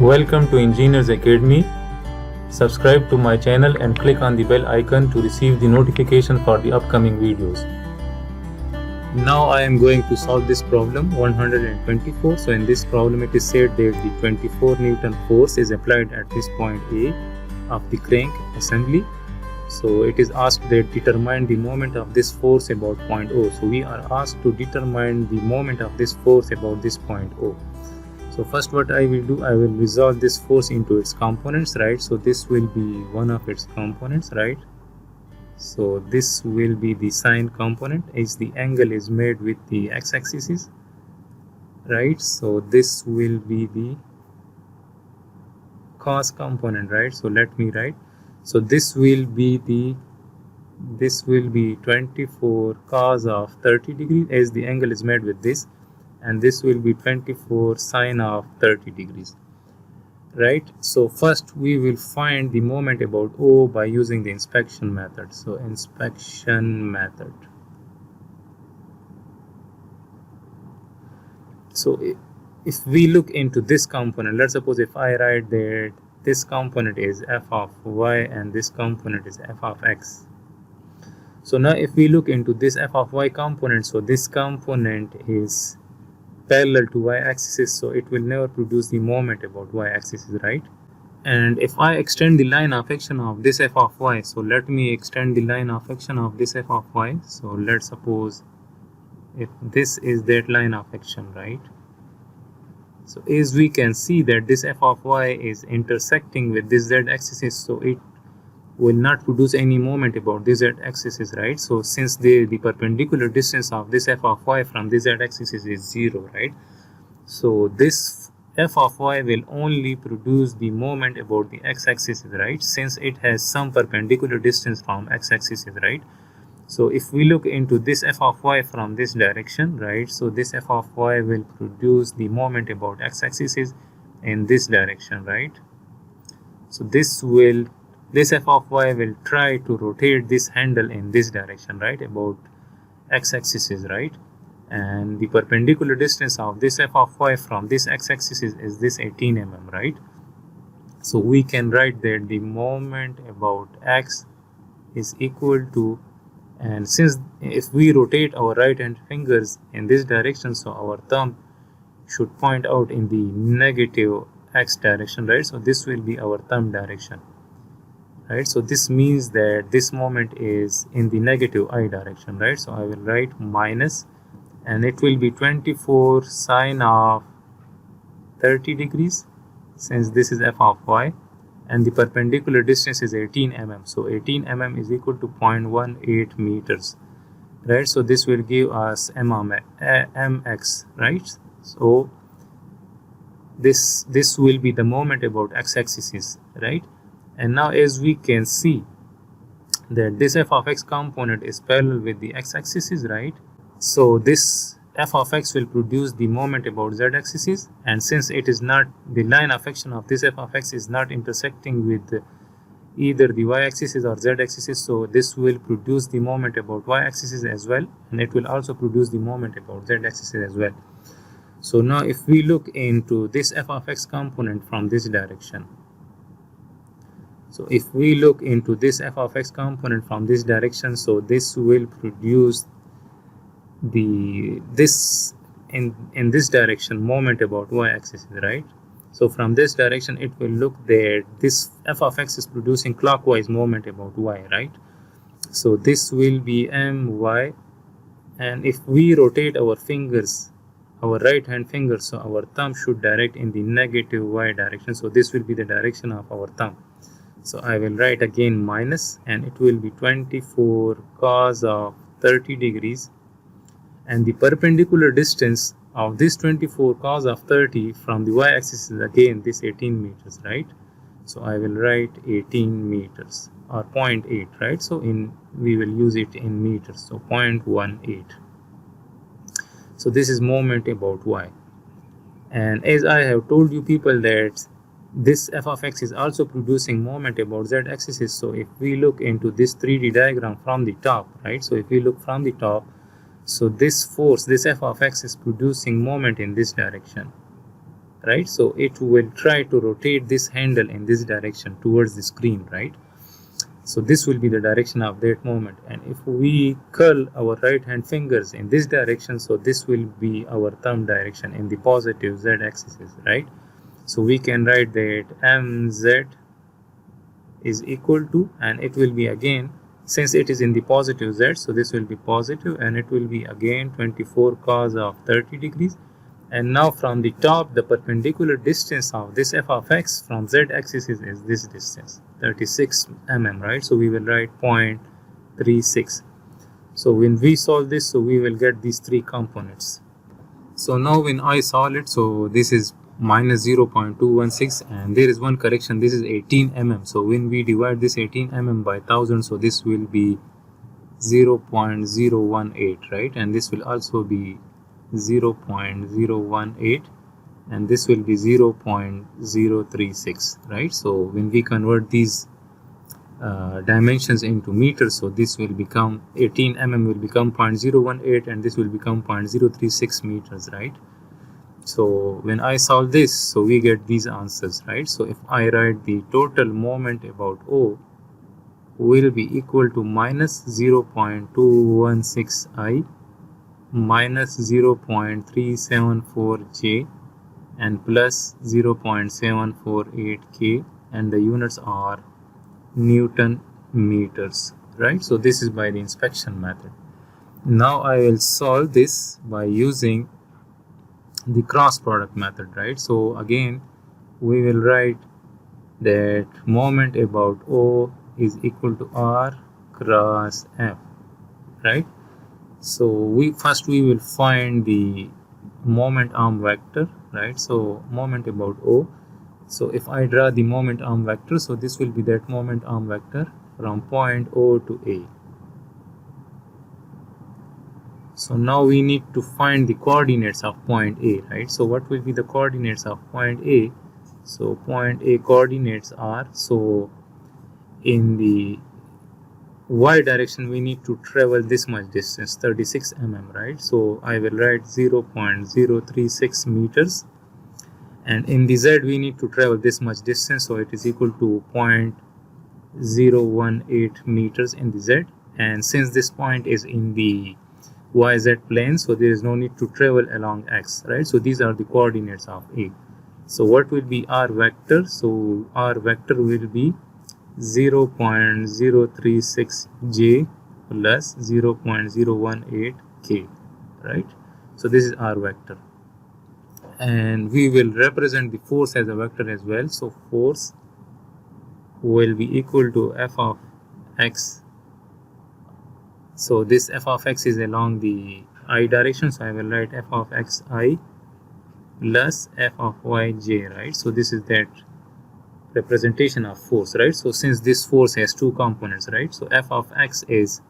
Welcome to Engineers Academy. Subscribe to my channel and click on the bell icon to receive the notification for the upcoming videos. Now I am going to solve this problem 124. So in this problem it is said that the 24 Newton force is applied at this point A of the crank assembly. So it is asked that determine the moment of this force about point O. So we are asked to determine the moment of this force about this point O. So first what I will do, I will resolve this force into its components, right? So this will be one of its components, right? So this will be the sine component as the angle is made with the x-axis, right? So this will be the cos component, right? So let me write. So this will be 24 cos of 30 degrees as the angle is made with this, and this will be 24 sine of 30 degrees, right? So first we will find the moment about O by using the inspection method. So inspection method. So if we look into this component, let's suppose if I write that this component is f of y and this component is f of x. So now if we look into this f of y component, so this component is parallel to y-axis, so it will never produce the moment about y-axis, right? And if I extend the line of action of this f of y, so let me extend the line of action of this f of y. So let's suppose if this is that line of action, right? So as we can see that this f of y is intersecting with this z-axis, so it will not produce any moment about this z-axis, right? So since the perpendicular distance of this f of y from this z-axis is 0, right? So this f of y will only produce the moment about the x-axis, right? Since it has some perpendicular distance from x-axis, right? So if we look into this f of y from this direction, right? So this f of y will produce the moment about x-axis in this direction, right? So this f of y will try to rotate this handle in this direction, right, about x-axis, right? And the perpendicular distance of this f of y from this x-axis is this 18 mm, right? So we can write that the moment about x is equal to, and since if we rotate our right hand fingers in this direction, so our thumb should point out in the negative x direction, right? So this will be our thumb direction, right? So this means that this moment is in the negative I direction, right? So I will write minus, and it will be 24 sine of 30 degrees since this is f of y, and the perpendicular distance is 18 mm. So 18 mm is equal to 0.18 meters, right? So this will give us mx, right? So this will be the moment about x-axis, right? And now as we can see that this f of x component is parallel with the x-axis, right? So this f of x will produce the moment about z-axis, and since it is not, the line of action of this f of x is not intersecting with either the y-axis or z-axis, so this will produce the moment about y-axis as well, and it will also produce the moment about z-axis as well. So now if we look into this f of x component from this direction, so if we look into this f of x component from this direction, so this will produce in this direction moment about y-axis, right? So from this direction it will look that this f of x is producing clockwise moment about y, right? So this will be my, and if we rotate our fingers, our right hand finger, so our thumb should direct in the negative y direction, so this will be the direction of our thumb. So I will write again minus, and it will be 24 cos of 30 degrees, and the perpendicular distance of this 24 cos of 30 from the y-axis is again this 18 meters, right? So I will write 18 meters or 0.8, right? So we will use it in meters, so 0.18. So this is moment about y. And as I have told you people that this f of x is also producing moment about z-axis, so if we look into this 3D diagram from the top, right? So if we look from the top, so this force, this f of x is producing moment in this direction, right? So it will try to rotate this handle in this direction towards the screen, right? So this will be the direction of that moment, and if we curl our right hand fingers in this direction, so this will be our thumb direction in the positive z axis, right? So we can write that mz is equal to, and it will be again, since it is in the positive z, so this will be positive, and it will be again 24 cos of 30 degrees. And now from the top, the perpendicular distance of this f of x from z axis is this distance, 36 mm, right? So we will write 0.36. so when we solve this, so we will get these three components. So now when I solve it, so this is minus 0.216, and there is one correction, this is 18 mm. So when we divide this 18 mm by 1000, so this will be 0.018, right? And this will also be 0.018, and this will be 0.036, right? So when we convert these dimensions into meters, so this will become 18 mm will become 0.018, and this will become 0.036 meters, right? So when I solve this, so we get these answers, right? So if I write the total moment about O will be equal to minus 0.216 I minus 0.374 J and plus 0.748 K, and the units are Newton meters, right? So this is by the inspection method. Now I will solve this by using the cross product method, right? So again we will write that moment about O is equal to R cross F, right? So we will find the moment arm vector, right? So moment about O, so if I draw the moment arm vector, so this will be that moment arm vector from point O to A. So now we need to find the coordinates of point A, right? So what will be the coordinates of point A? So point A coordinates are, so in the y direction we need to travel this much distance, 36 mm, right? So I will write 0.036 meters, and in the z we need to travel this much distance, so it is equal to 0.018 meters in the z. And since this point is in the YZ plane, so there is no need to travel along X, right? So these are the coordinates of A. So what will be R vector? So R vector will be 0.036 J plus 0.018 K, right? So this is R vector, and we will represent the force as a vector as well. So force will be equal to F of X. So this f of x is along the I direction, so I will write f of x I plus f of y j, right? So this is that representation of force, right? So since this force has two components, right? So f of x is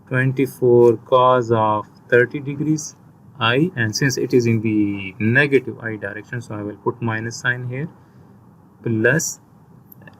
24 cos of 30 degrees I, and since it is in the negative I direction, so I will put minus sign here, plus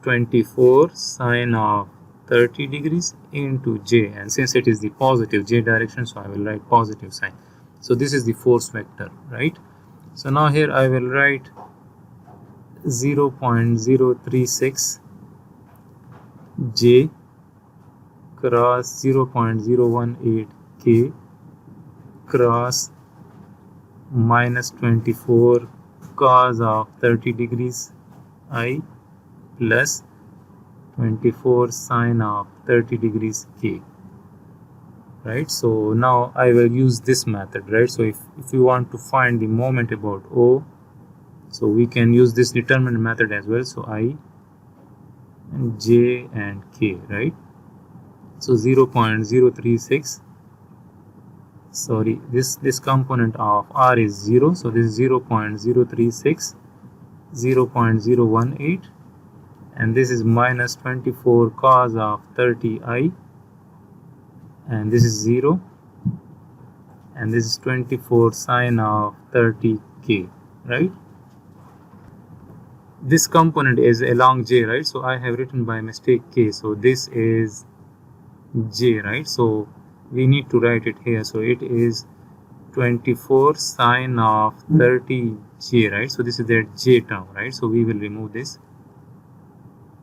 24 sine of 30 degrees into j, and since it is the positive j direction, so I will write positive sign. So this is the force vector, right? So now here I will write 0.036 j cross 0.018 k cross minus 24 cos of 30 degrees I plus 24 sine of 30 degrees k, right? So now I will use this method, right? So if you want to find the moment about O, so we can use this determinant method as well. So I and j and k, right? So 0.036, sorry, this component of R is 0, so this is 0.036, 0.018, and this is minus 24 cos of 30 I, and this is 0, and this is 24 sine of 30 k, right? This component is along j, right? So I have written by mistake k, so this is j, right? So we need to write it here, so it is 24 sine of 30 j, right? So this is their j term, right? So we will remove this.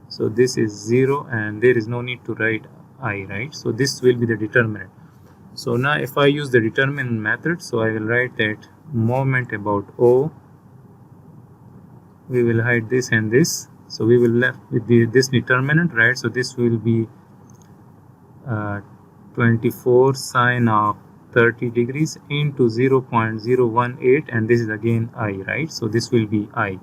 So this is 0 and there is no need to write I, right? So this will be the determinant. So now if I use the determinant method, so I will write that moment about O, we will hide this and this. So we will left with this determinant, right? So this will be 24 sine of 30 degrees into 0.018, and this is again I, right? So this will be I.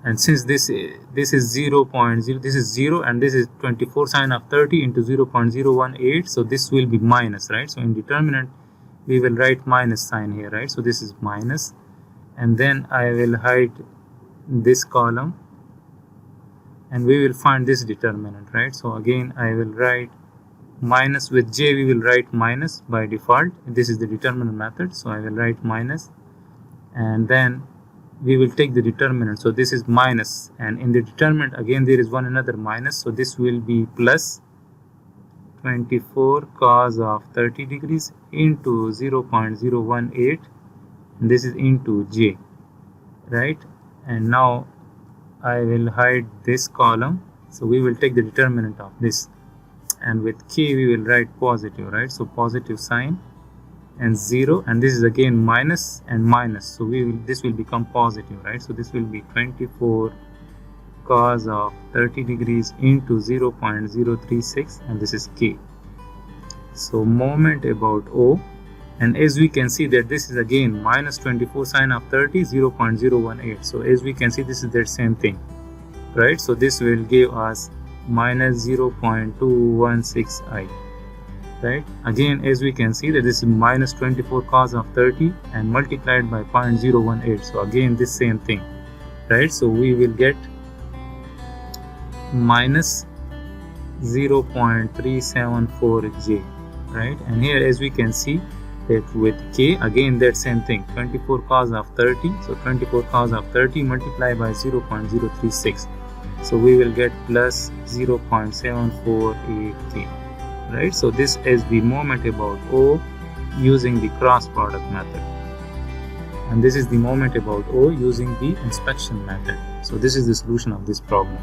And since this is 0.0, this is 0 and this is 24 sine of 30 into 0.018, so this will be minus, right? So in determinant we will write minus sign here, right? So this is minus, and then I will hide this column and we will find this determinant, right? So again I will write minus. With j we will write minus by default. This is the determinant method, so I will write minus, and then we will take the determinant. So this is minus, and in the determinant again there is one another minus, so this will be plus 24 cos of 30 degrees into 0.018, and this is into j, right? And now I will hide this column, so we will take the determinant of this, and with k we will write positive, right? So positive sign and 0, and this is again minus and minus, so this will become positive, right? So this will be 24 cos of 30 degrees into 0.036, and this is k. So moment about O, and as we can see that this is again minus 24 sine of 30, 0.018. So as we can see, this is the same thing, right? So this will give us minus 0.216 I, right? Again, as we can see that this is minus 24 cos of 30 and multiplied by 0.018. So again this same thing, right? So we will get minus 0.374 j, right? And here as we can see that with k, again that same thing, 24 cos of 30, so 24 cos of 30 multiplied by 0.036, so we will get plus 0.748 k, right? So this is the moment about O using the cross product method, and this is the moment about O using the inspection method. So this is the solution of this problem.